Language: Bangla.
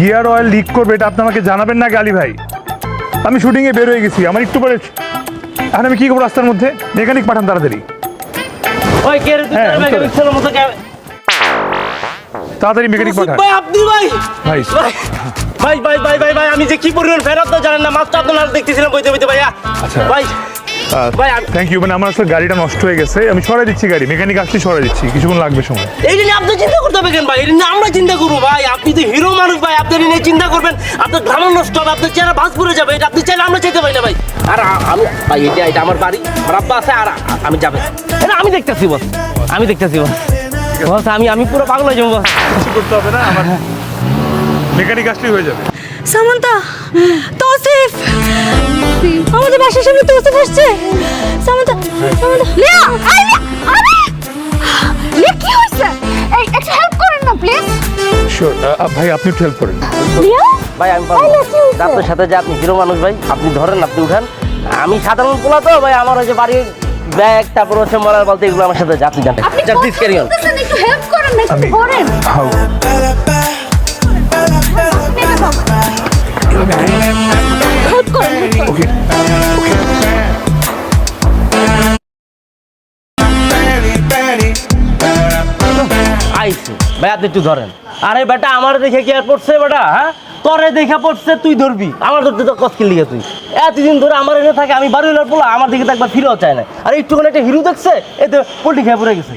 গিয়ার অয়েল লিক করবে এটা আপনি আমাকে জানাবেন না আলী ভাই? আমি শুটিংয়ে বের হয়ে গেছি, আমার একটু পরে এখন আমি কি করবো রাস্তার মধ্যে? মেকানিক পাঠান তাড়াতাড়ি। ওই কে রে তুই হ্যাঁ, মেকানিক ছেলের মতো তাড়াতাড়ি মেকানিক পাঠান। ভাই আপনি ভাই ভাই ভাই ভাই ভাই ভাই ভাই আমি যে কি পরিমাণ ফেরত তো জানেন না, মাত্র আপনার দেখতেছিলাম বইতে বইতে ভাইয়া। আচ্ছা ভাই ভাই থ্যাংক ইউ। মানে আমার আসলে গাড়িটা নষ্ট হয়ে গেছে, আমি সরাই দিচ্ছি গাড়ি, মেকানিক আসলে সরাই দিচ্ছি, কিছুক্ষণ লাগবে সময়। এইটা নিয়ে আপনি চিন্তা করতে হবে কেন ভাই? এটা নিয়ে আমরা চিন্তা করবো ভাই, আপনি তো হিরো মানুষ ভাই, আপনি নিয়ে চিন্তা করবেন, আপনার গ্রামের নষ্ট হবে, আপনার চেহারা ভাঁজ পড়ে যাবে, এটা আপনি চাইলে আমরা চাইতে পারি না ভাই। আর আমি ভাই এটা আমার বাড়ি, আমার আব্বা আছে, আর আমি যাবে এটা আমি দেখতেছি বস, আমি দেখতেছি বস, বস আমি পুরো পাগল হয়ে যাবো বস। কিছু করতে হবে না, আমার মেকানিক আসলেই হয়ে যাবে। সামান্তা, তৌসিফ, আমাদের বাসার সামনে তৌসিফ আসছে। সামান্তা, সামান্তা, লিয়া, আই লিয়া, আরে লিয়া কি হইছে? এই একটা হেল্প করেন না প্লিজ। শিওর ভাই, আপনি একটু হেল্প করেন। লিয়া, ভাই আমি পারবো আপনার সাথে, যে আপনি হিরো মানুষ ভাই, আপনি ধরেন, আপনি উঠান, আমি সাধারণ পোলা তো ভাই, আমার ওই যে বাড়ির ব্যাগ তারপর হচ্ছে মরার বলতে এগুলো আমার সাথে আপনি জানেন। আপনি প্লিজ ক্যারি অন। একটু হেল্প করেন না, একটু ধরেন। হাউ হেল্প করেন। ওকে আইসি ভাই, আপনি একটু ধরেন। আরে বেটা আমার দেখে কি আর পড়ছে বেটা? হ্যাঁ তোরে দেখে পড়ছে, তুই ধরবি, আমার ধরতে তো কষ্টের লিগে তুই এতদিন ধরে আমার এনে থাকে, আমি বাড়ি পোলা, আমার দিকে তো একবার ফিরেও চায় না। আর একটুখানি একটা হিরো দেখছে, এতে পোল্ট্রি খেয়ে পড়ে গেছে।